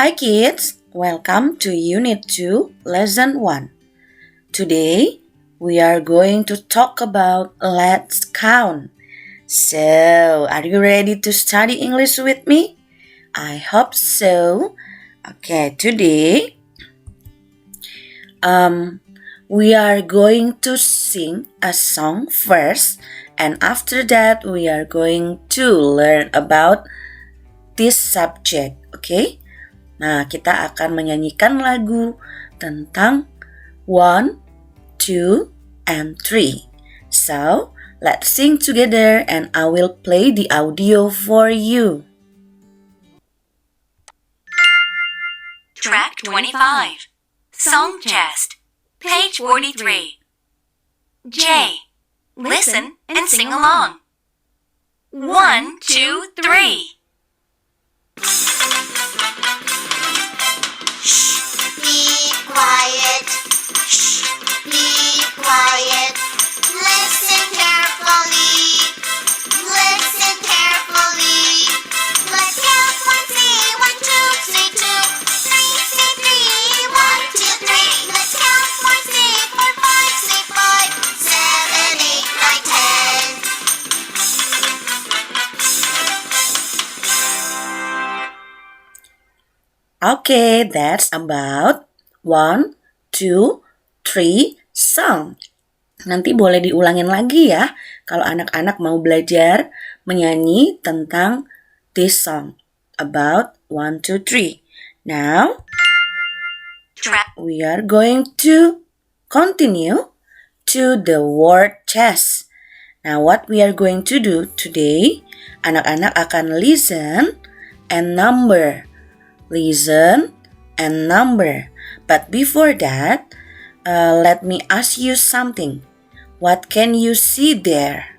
Hi kids, welcome to Unit 2, Lesson 1. Today, we are going to talk about let's count. So, are you ready to study English with me? I hope so. Okay, today, we are going to sing a song first, and after that, we are going to learn about this subject, okay? Nah, kita akan menyanyikan lagu tentang 1, 2, and 3. So, let's sing together and I will play the audio for you. Track 25, Song Chest, page 43. J. Listen and sing along. 1, 2, 3. Be quiet. Shh. Be quiet. Listen carefully. Listen carefully. Let's count 1, 3, 1, 2, 3, 2, 3, 3, 3, 1, 2, 3. Let's count 1, 3, 4, 5, 6, 5, 7, 8, 9, 10. Okay, that's about 1, 2, 3 song. Nanti boleh diulangin lagi ya kalau anak-anak mau belajar menyanyi tentang this song about 1, 2, 3. Now, we are going to continue to the word chess. Now, what we are going to do today, anak-anak akan listen and number. Listen and number. But before that, let me ask you something. What can you see there?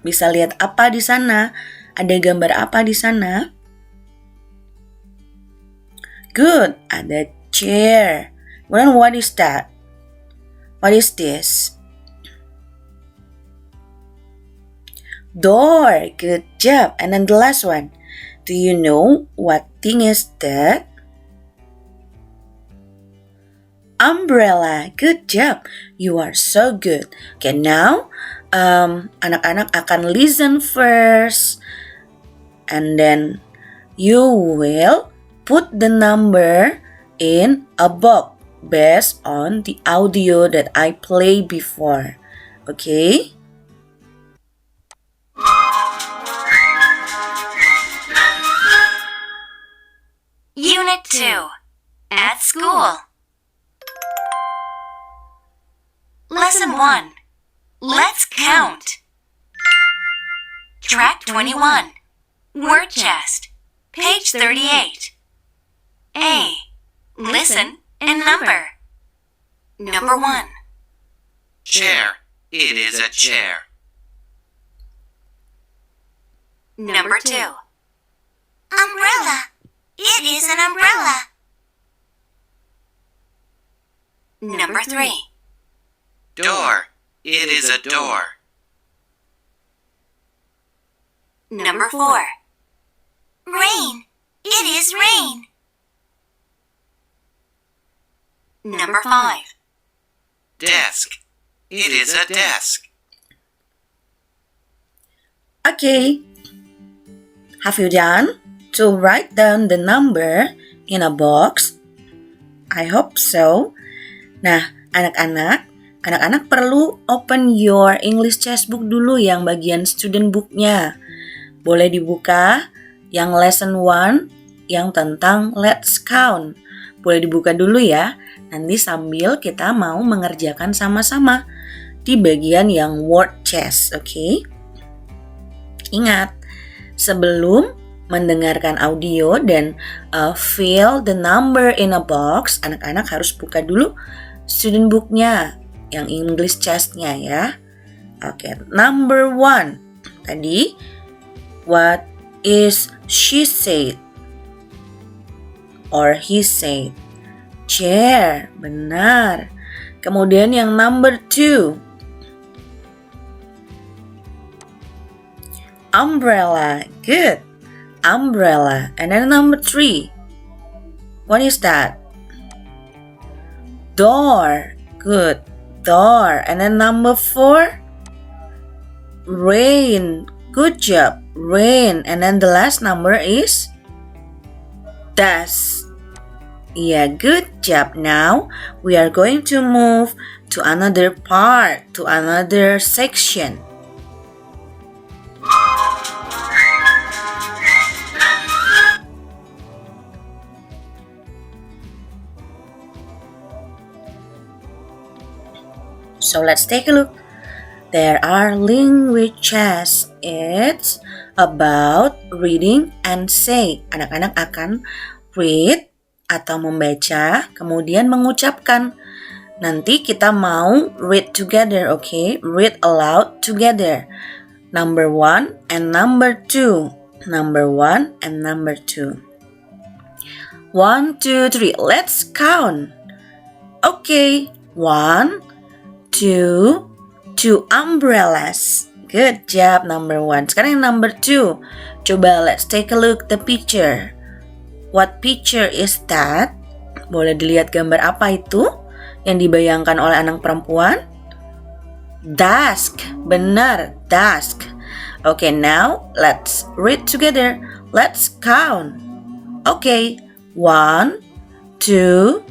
Bisa lihat apa di sana? Ada gambar apa di sana? Good, ada chair. Then what is that? What is this? Door, good job. And then the last one. Do you know what thing is that? Umbrella, good job. You are so good. Okay, now anak-anak akan listen first. And then you will put the number in a box based on the audio that I played before. Okay? Unit 2, at school. Lesson 1, let's count. Track 21, word chest, page 38. A. Listen and number. Number 1. Chair. It is a chair. Number 2. Umbrella. It is an umbrella. Number 3. Door. It is a door. Number 4. Rain. It is rain. Number 5. Desk. It is a desk. Okay. Have you done to write down the number in a box? I hope so. Nah, anak-anak perlu open your English chessbook dulu yang bagian student booknya. Boleh dibuka yang lesson 1 yang tentang let's count. Boleh dibuka dulu ya. Nanti sambil kita mau mengerjakan sama-sama di bagian yang word chess, oke? Ingat, sebelum mendengarkan audio dan fill the number in a box, anak-anak harus buka dulu student booknya yang English chess-nya ya. Oke, number 1. Tadi, what is she said? Or he said? Chair, benar. Kemudian yang number 2. Umbrella, good. Umbrella. And then number 3. What is that? Door. Good. Door. And then number 4. Rain. Good job. Rain. And then the last number is desk. Yeah, good job. Now we are going to move to another part, to another section. So let's take a look. There are languages. It's about reading and say. Anak-anak akan read atau membaca, kemudian mengucapkan. Nanti kita mau read together, okay? Read aloud together. Number 1 and number 2. Number 1 and number 2. 1, 2, 3. Let's count. Okay. 1, 2 umbrellas. Good job, number 1. Sekarang yang number 2. Coba let's take a look the picture. What picture is that? Boleh dilihat gambar apa itu yang dibayangkan oleh anak perempuan? Desk. Benar, desk. Okay, now let's read together. Let's count. Okay. 1, 2,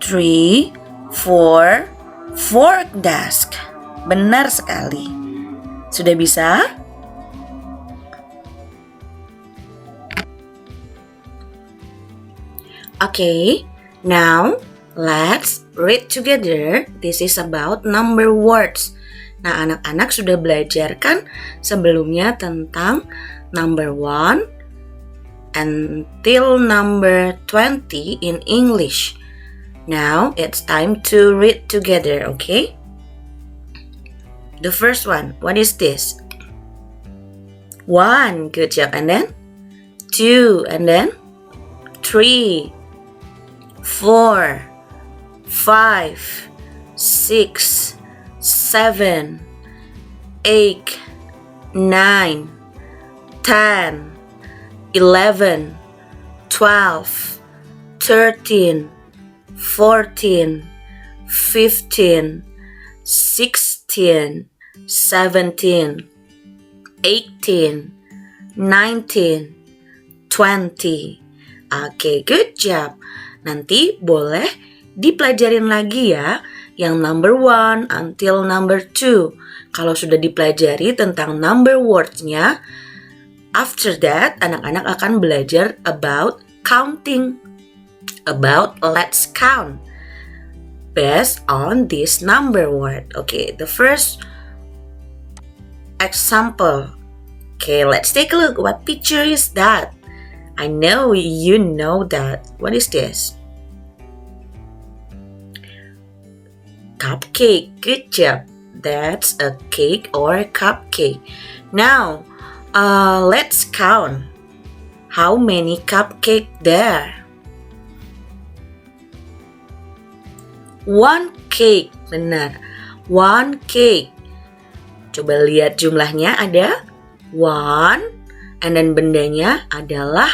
3, 4. Fork desk. Benar sekali. Sudah bisa? Okay, now let's read together. This is about number words. Nah, anak-anak sudah belajar kan sebelumnya tentang number 1 until number 20 in English. Now, it's time to read together, okay? The first one, what is this? 1, good job. And then 2, and then 3, 4, 5, 6, 7, 8, 9, 10, 11, 12, 13, 14, 15, 16, 17, 18, 19, 20. Okay, good job. Nanti boleh dipelajarin lagi ya, yang number 1 until number 2. Kalau sudah dipelajari tentang number words-nya, after that, anak-anak akan belajar about counting. About let's count based on this number word. Okay, the first example. Okay, let's take a look. What picture is that? I know you know that. What is this? Cupcake. Good job. That's a cake or a cupcake. Now, let's count. How many cupcake there? 1 cake. Benar. 1 cake. Coba lihat jumlahnya, ada 1 and then bendanya adalah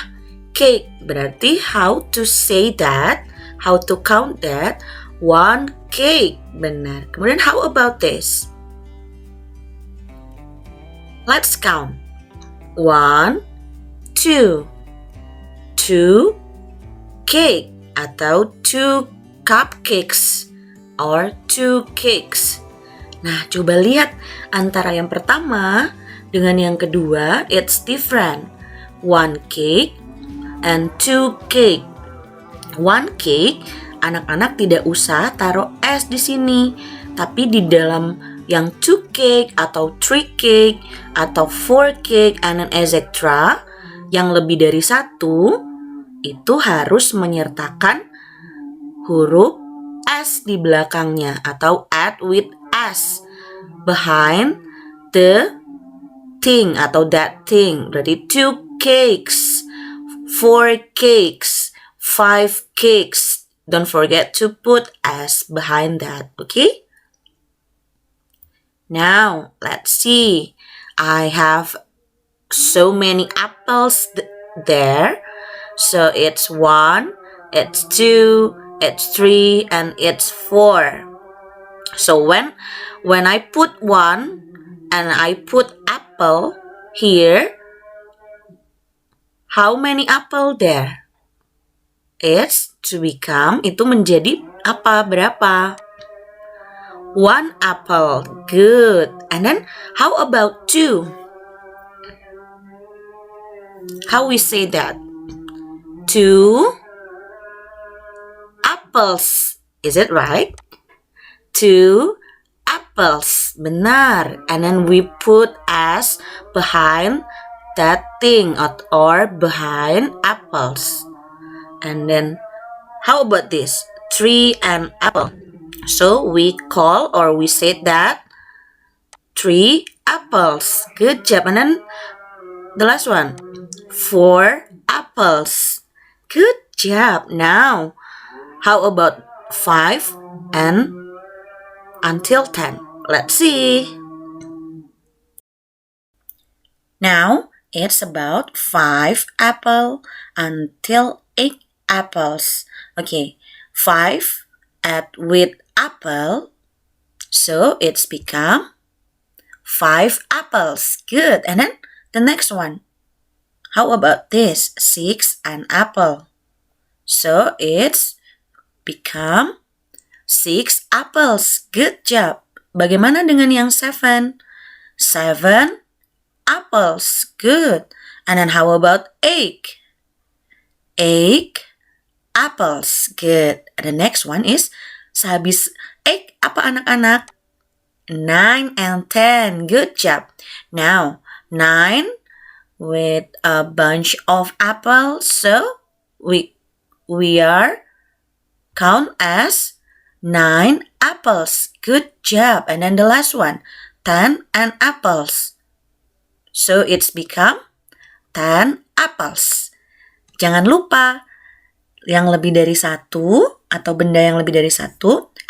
cake. Berarti how to say that? How to count that? 1 cake. Benar. Kemudian how about this? Let's count. 1, 2. 2 cake atau 2 cupcakes or 2 cakes. Nah, coba lihat antara yang pertama dengan yang kedua, it's different. 1 cake and 2 cake. 1 cake, anak-anak tidak usah taruh S di sini, tapi di dalam yang 2 cake atau 3 cake atau 4 cake and etc. yang lebih dari 1 itu harus menyertakan huruf S di belakangnya atau add with S behind the thing atau that thing. Berarti 2 cakes, 4 cakes, 5 cakes. Don't forget to put S behind that, okay? Now, let's see. I have so many apples there. So it's 1, it's 2, it's 3, and it's 4. So when I put 1 and I put apple here, how many apple there? It's to become, itu menjadi apa? Berapa? 1 apple. Good. And then how about 2? How we say that? 2 apples. Is it right? 2 apples. Benar. And then we put S behind that thing or behind apples. And then how about this? 3 and apple. So we call or we say that 3 apples. Good job. And then the last one, 4 apples. Good job. Now, how about 5 and until 10? Let's see. Now, it's about 5 apple until 8 apples. Okay, 5 with apple, so it's become 5 apples. Good. And then the next one, how about this? 6 and apple, so it's become 6 apples. Good job. Bagaimana dengan yang 7? 7 apples. Good. And then how about 8? 8 apples. Good. The next one is sehabis 8 apa anak-anak? 9 and 10. Good job. Now 9 with a bunch of apples, so we are count as 9 apples. Good job. And then the last one, 10 and apples, so it's become 10 apples. Jangan lupa yang lebih dari 1 atau benda yang lebih dari 1,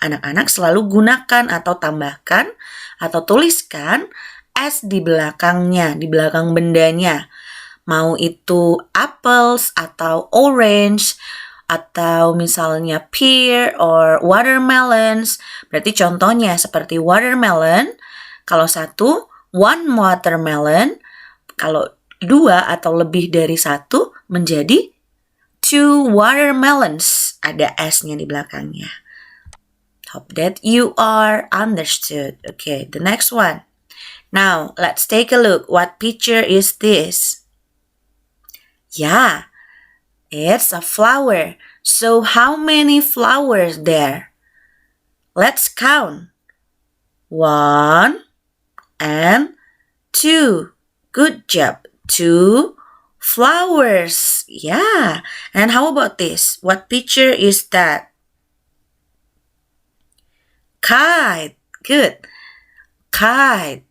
anak-anak selalu gunakan atau tambahkan atau tuliskan S di belakangnya, di belakang bendanya. Mau itu apples atau orange atau misalnya pear or watermelons. Berarti contohnya seperti watermelon, kalau 1, 1 watermelon. Kalau 2 atau lebih dari 1 menjadi 2 watermelons. Ada S-nya di belakangnya. Hope that you are understood. Okay, the next one. Now, let's take a look. What picture is this? Yeah, it's a flower. So how many flowers there? Let's count. 1 and 2. Good job. 2 flowers. Yeah. And how about this? What picture is that? Kite. Good. Kite.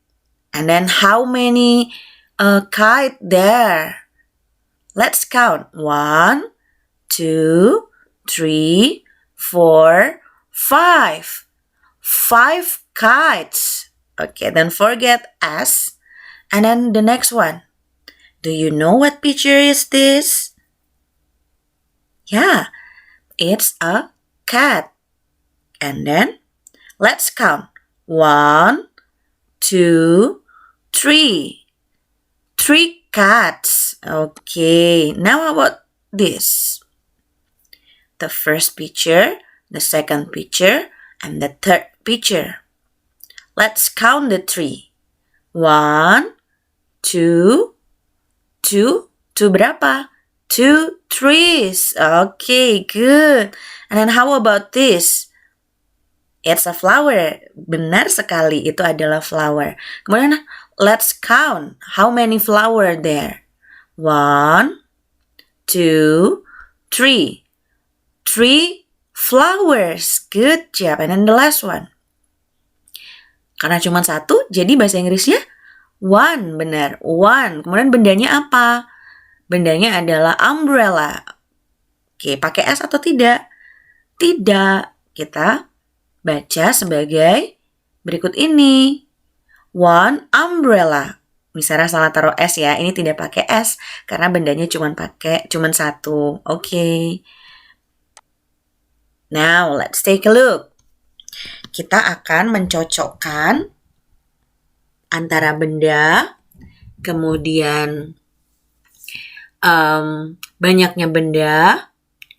And then how many kite there? Let's count. 1, 2, 3, 4, 5. 5 kites. Okay, then forget S. And then the next one. Do you know what picture is this? Yeah, it's a cat. And then let's count. 1, 2, 3. 3 cats. Okay, now how about this? The first picture, the second picture, and the third picture. Let's count the 3. 1, 2, 2 berapa? 2 trees. Okay, good. And then how about this? It's a flower. Benar sekali, itu adalah flower. Kemudian let's count. How many flower there? 1, 2, 3. 3 flowers. Good job. And then the last one. Karena cuma 1, jadi bahasa Inggrisnya 1. Benar, 1. Kemudian bendanya apa? Bendanya adalah umbrella. Oke, pakai S atau tidak? Tidak. Kita baca sebagai berikut ini. 1 umbrella. Misalnya salah taruh S ya. Ini tidak pakai S karena bendanya cuma 1. Oke. Now, let's take a look. Kita akan mencocokkan antara benda, kemudian banyaknya benda,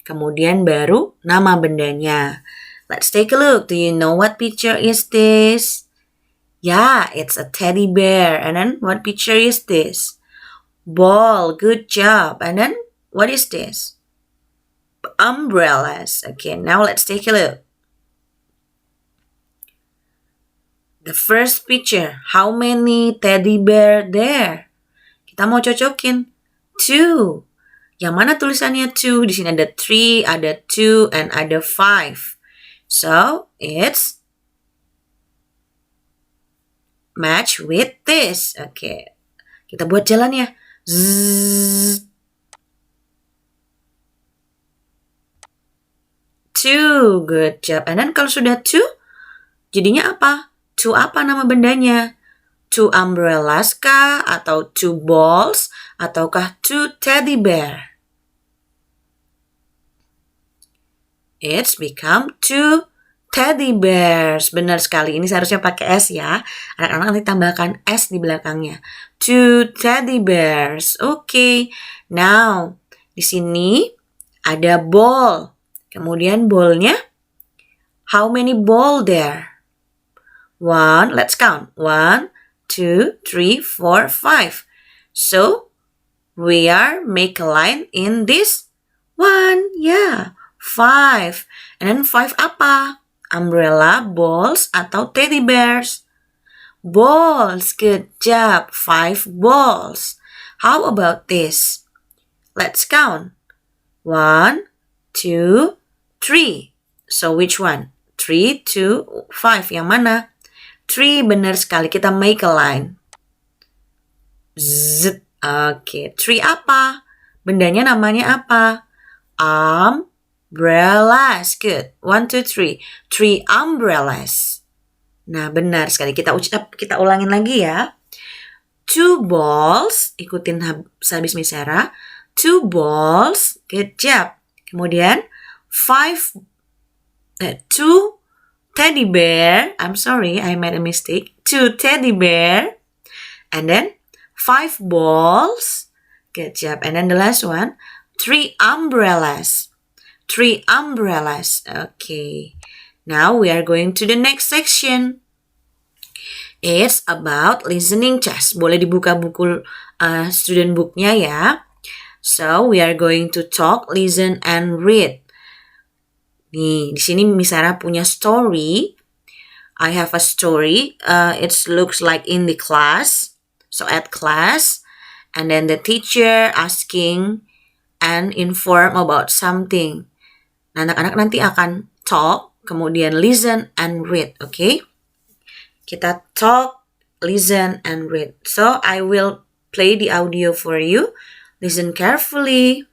kemudian baru nama bendanya. Let's take a look. Do you know what picture is this? Yeah, it's a teddy bear. And then what picture is this? Ball. Good job. And then what is this? Umbrellas. Okay, now let's take a look. The first picture. How many teddy bear there? Kita mau cocokin. 2. Yang mana tulisannya 2? Di sini ada 3, ada 2, and ada 5. So, it's match with this. Oke. Kita buat jalannya. Zzz. 2. Good job. And then kalau sudah 2, jadinya apa? 2 apa nama bendanya? 2 umbrellas kah? Atau 2 balls? Ataukah 2 teddy bear? It's become 2 teddy bears. Benar sekali. Ini seharusnya pakai S ya. Anak-anak nanti tambahkan S di belakangnya. 2 teddy bears. Okay. Now, di sini ada ball. Kemudian ballnya, how many ball there? 1, let's count. 1, 2, 3, 4, 5. So, we are make a line in this one. Yeah. 5. And then 5 apa? Umbrella, balls, atau teddy bears? Balls. Good job. 5 balls. How about this? Let's count. 1, 2, 3. So which one? 3, 2, 5. Yang mana? 3. Benar sekali. Kita make a line. Z. Oke. 3 apa? Bendanya namanya apa? Umbrellas. Good. 1, 2, 3. 3 umbrellas. Nah, benar sekali. Kita ulangin lagi ya. 2 balls. Ikutin habis Misera. 2 balls. Good job. Kemudian 2 teddy bear. I'm sorry, I made a mistake. 2 teddy bear. And then 5 balls. Good job. And then the last one, 3 umbrellas. 3 umbrellas. Okay. Now we are going to the next section. It's about listening test. Boleh dibuka buku student booknya ya. So we are going to talk, listen, and read. Nih, di sini Misara punya story. I have a story. It looks like in the class. So at class, and then the teacher asking and inform about something. Nah, anak-anak nanti akan talk, kemudian listen and read. Okay? Kita talk, listen, and read. So I will play the audio for you. Listen carefully.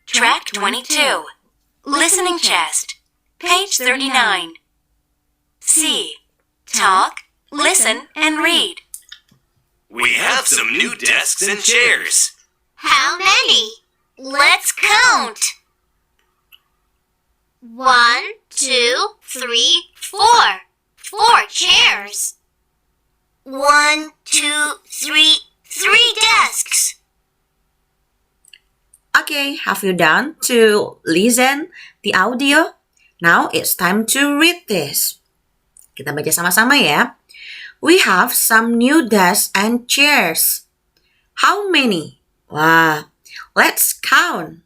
Track 22. Listening chest. Page 39. C. Talk, listen, and read. We have some new desks and chairs. How many? Let's count. 1, 2, 3, 4. 4 chairs. 1, 2, 3, 3 desks. Okay, have you done to listen the audio? Now it's time to read this. Kita baca sama-sama ya. We have some new desks and chairs. How many? Wah, let's count.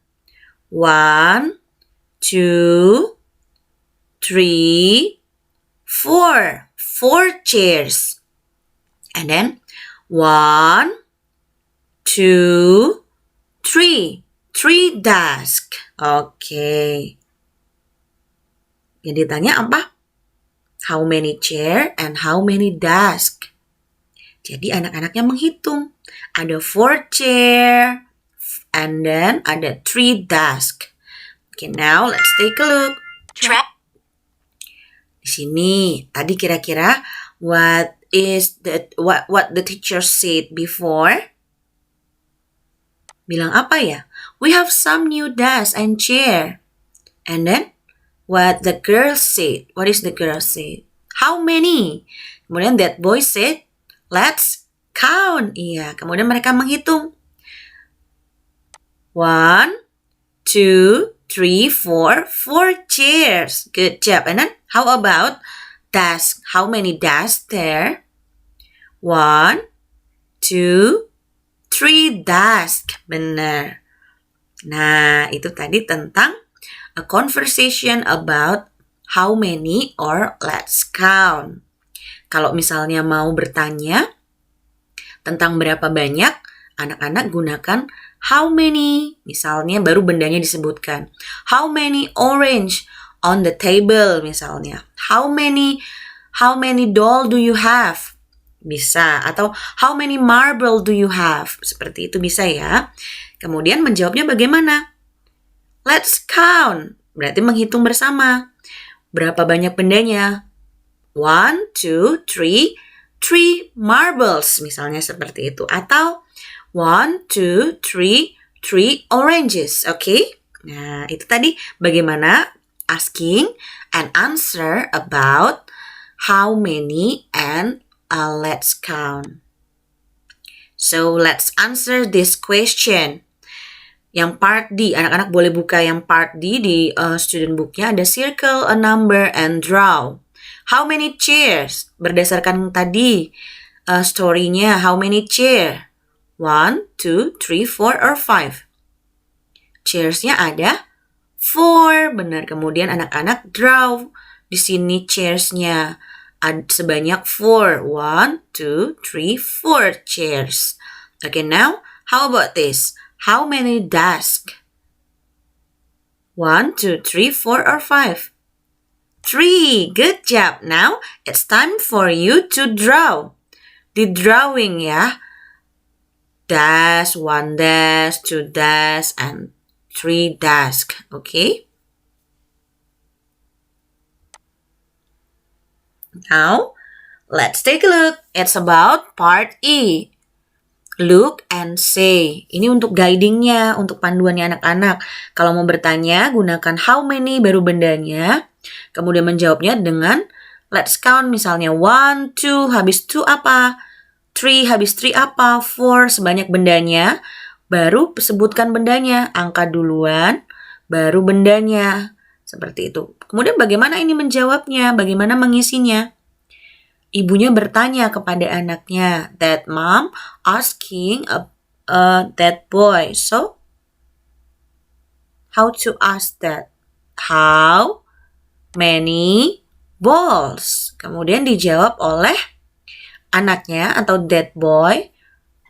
1, 2, 3, 4. 4 chairs. And then 1, 2, 3. 3 desks. Okay. Yang ditanya apa? How many chair and how many desk? Jadi anak-anaknya menghitung. Ada 4 chair and then ada 3 desk. Okay, now let's take a look. Track. Di sini tadi kira-kira what the teacher said before? Bilang apa ya? We have some new desks and chair. And then what the girl said. What is the girl said? How many? Kemudian that boy said, let's count. Iya, kemudian mereka menghitung. 1, 2, 3, 4 chairs. Good job. And then how about desk? How many desks there? 1, 2, 3 desks. Benar. Nah, itu tadi tentang a conversation about how many or let's count. Kalau misalnya mau bertanya tentang berapa banyak, anak-anak gunakan how many. Misalnya baru bendanya disebutkan. How many orange on the table misalnya. How many doll do you have? Bisa. Atau how many marble do you have? Seperti itu bisa ya. Kemudian menjawabnya bagaimana? Let's count. Berarti menghitung bersama. Berapa banyak bendanya? 1, 2, 3 marbles. Misalnya seperti itu. Atau 1, 2, 3 oranges. Oke? Nah, itu tadi bagaimana asking and answer about how many and let's count. So, let's answer this question. Yang part D, anak-anak boleh buka yang part D di student booknya. Ada circle a number and draw. How many chairs? Berdasarkan tadi story-nya, how many chair? 1, 2, 3, 4, or 5? Chairs-nya ada 4. Benar. Kemudian anak-anak draw. Di sini chairs-nya ada sebanyak 4. 1, 2, 3, 4 chairs. Okay, now how about this? How many desks? 1, 2, 3, 4, or 5? 3. Good job. Now, it's time for you to draw. Di drawing ya. Desk, 1 desk, 2 desk, and 3 desk. Okay? Now, let's take a look. It's about part E. Look and say. Ini untuk guidingnya, untuk panduannya anak-anak. Kalau mau bertanya, gunakan how many baru bendanya. Kemudian menjawabnya dengan let's count. Misalnya 1, 2, habis 2 apa? 3, habis 3 apa? 4, sebanyak bendanya. Baru sebutkan bendanya. Angka duluan, baru bendanya. Seperti itu. Kemudian bagaimana ini menjawabnya? Bagaimana mengisinya? Ibunya bertanya kepada anaknya, that mom asking that boy. So, how to ask that? How many balls? Kemudian dijawab oleh anaknya atau that boy.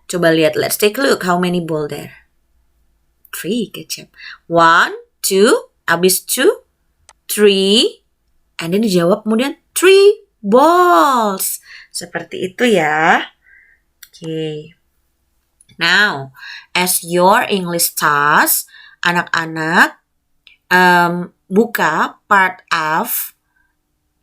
Coba lihat, let's take a look. How many ball there? 3, good job. 1, 2, habis 2, 3, and then dijawab kemudian 3 balls. Seperti itu ya. Okay. Now, as your English task, anak-anak buka part F.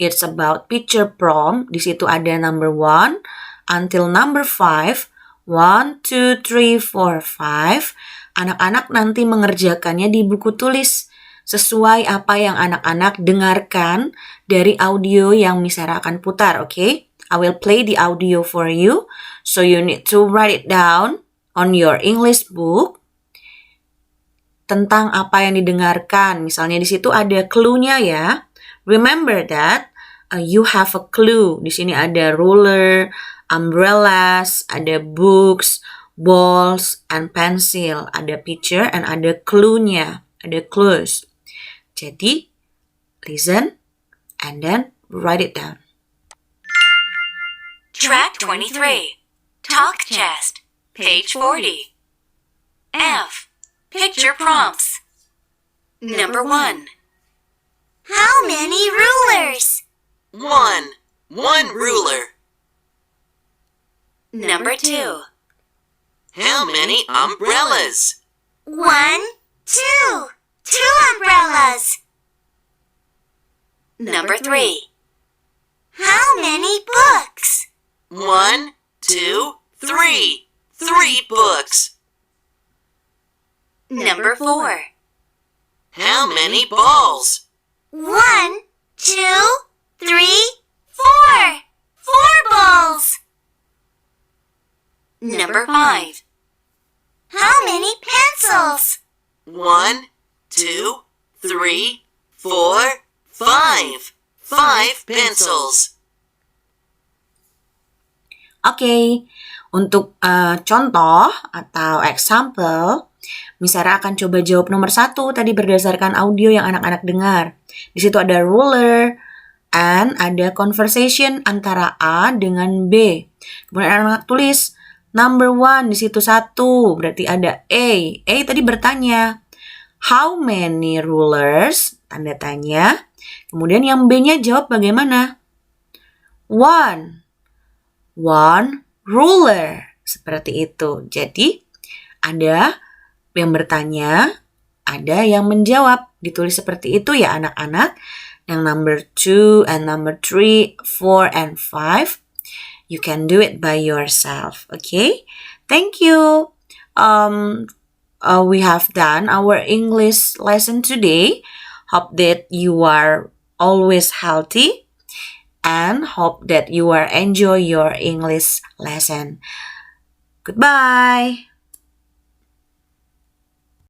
It's about picture prompt. Di situ ada number 1 until number 5. 1, 2, 3, 4, 5. Anak-anak nanti mengerjakannya di buku tulis sesuai apa yang anak-anak dengarkan dari audio yang Miss Sarah akan putar, okay? I will play the audio for you, so you need to write it down on your English book tentang apa yang didengarkan. Misalnya di situ ada clue-nya ya. Remember that you have a clue. Di sini ada ruler, umbrellas, ada books, balls, and pencil. Ada picture and ada clue-nya, ada clues. Jadi, listen and then write it down. Track 23. Talk Chest. Page 40. F. Picture prompts. Number 1. How many rulers? 1. 1 ruler. Number 2. How many umbrellas? 1, 2. 2 umbrellas. Number 3. How many books? 1, 2, 3. 3 books. Number 4. How many balls? 1, 2, 3, 4. 4 balls. Number 5. How many pencils? 1, 2, 3, 4, 5. 5 pencils. Oke, untuk contoh atau example, Miss Sarah akan coba jawab nomor 1 tadi berdasarkan audio yang anak-anak dengar. Di situ ada ruler, and ada conversation antara A dengan B. Kemudian anak-anak tulis number 1 di situ 1, berarti ada A. A tadi bertanya, how many rulers? Tanda tanya. Kemudian yang B-nya jawab bagaimana? 1 ruler. Seperti itu. Jadi, ada yang bertanya, ada yang menjawab. Ditulis seperti itu ya anak-anak. Yang number 2 and number 3, 4 and 5. You can do it by yourself. Okay? Thank you. We have done our English lesson today. Hope that you are always healthy. And hope that you are enjoy your English lesson. Goodbye.